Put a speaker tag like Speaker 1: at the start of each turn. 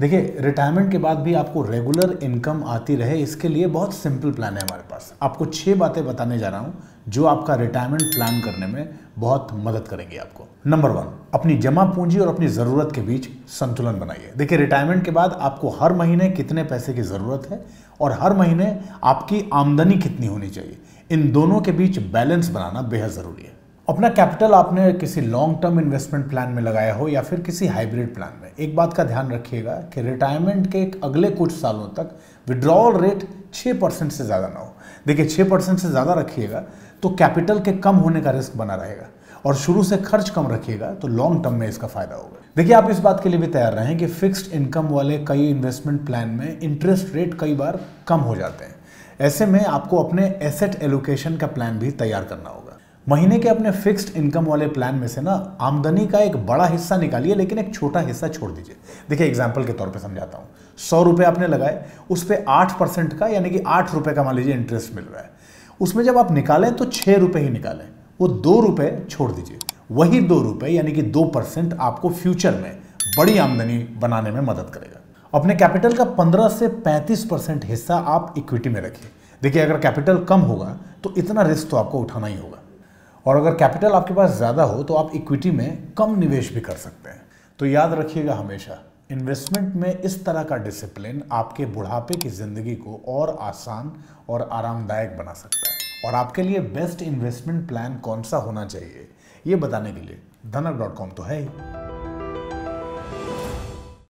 Speaker 1: देखिए, रिटायरमेंट के बाद भी आपको रेगुलर इनकम आती रहे, इसके लिए बहुत सिंपल प्लान है हमारे पास। आपको 6 बातें बताने जा रहा हूं जो आपका रिटायरमेंट प्लान करने में बहुत मदद करेंगी आपको। नंबर 1, अपनी जमा पूंजी और अपनी ज़रूरत के बीच संतुलन बनाइए। देखिए, रिटायरमेंट के बाद आपको हर महीने कितने पैसे की ज़रूरत है और हर महीने आपकी आमदनी कितनी होनी चाहिए, इन दोनों के बीच बैलेंस बनाना बेहद ज़रूरी है। अपना कैपिटल आपने किसी लॉन्ग टर्म इन्वेस्टमेंट प्लान में लगाया हो या फिर किसी हाइब्रिड प्लान में, एक बात का ध्यान रखिएगा कि रिटायरमेंट के अगले कुछ सालों तक विड्रॉल रेट 6% से ज़्यादा ना हो। देखिए, 6% से ज़्यादा रखिएगा तो कैपिटल के कम होने का रिस्क बना रहेगा, और शुरू से खर्च कम रखिएगा तो लॉन्ग टर्म में इसका फायदा होगा। देखिए, आप इस बात के लिए भी तैयार रहें कि फिक्स्ड इनकम वाले कई इन्वेस्टमेंट प्लान में इंटरेस्ट रेट कई बार कम हो जाते हैं। ऐसे में आपको अपने एसेट एलोकेशन का प्लान भी तैयार करना होगा। महीने के अपने फिक्स्ड इनकम वाले प्लान में से ना आमदनी का एक बड़ा हिस्सा निकालिए, लेकिन एक छोटा हिस्सा छोड़ दीजिए। देखिए, एग्जाम्पल के तौर पे समझाता हूँ। 100 रुपये आपने लगाए, उस पर 8% का यानी कि 8 रुपये का मान लीजिए इंटरेस्ट मिल रहा है। उसमें जब आप निकालें तो 6 रुपये ही निकालें, वो 2 रुपये छोड़ दीजिए। वही 2 रुपये यानी कि 2% आपको फ्यूचर में बड़ी आमदनी बनाने में मदद करेगा। अपने कैपिटल का 15 से 35% हिस्सा आप इक्विटी में रखिए। देखिए, अगर कैपिटल कम होगा तो इतना रिस्क तो आपको उठाना ही होगा, और अगर कैपिटल आपके पास ज़्यादा हो तो आप इक्विटी में कम निवेश भी कर सकते हैं। तो याद रखिएगा, हमेशा इन्वेस्टमेंट में इस तरह का डिसिप्लिन आपके बुढ़ापे की ज़िंदगी को और आसान और आरामदायक बना सकता है। और आपके लिए बेस्ट इन्वेस्टमेंट प्लान कौन सा होना चाहिए, ये बताने के लिए धनक.com तो है ही।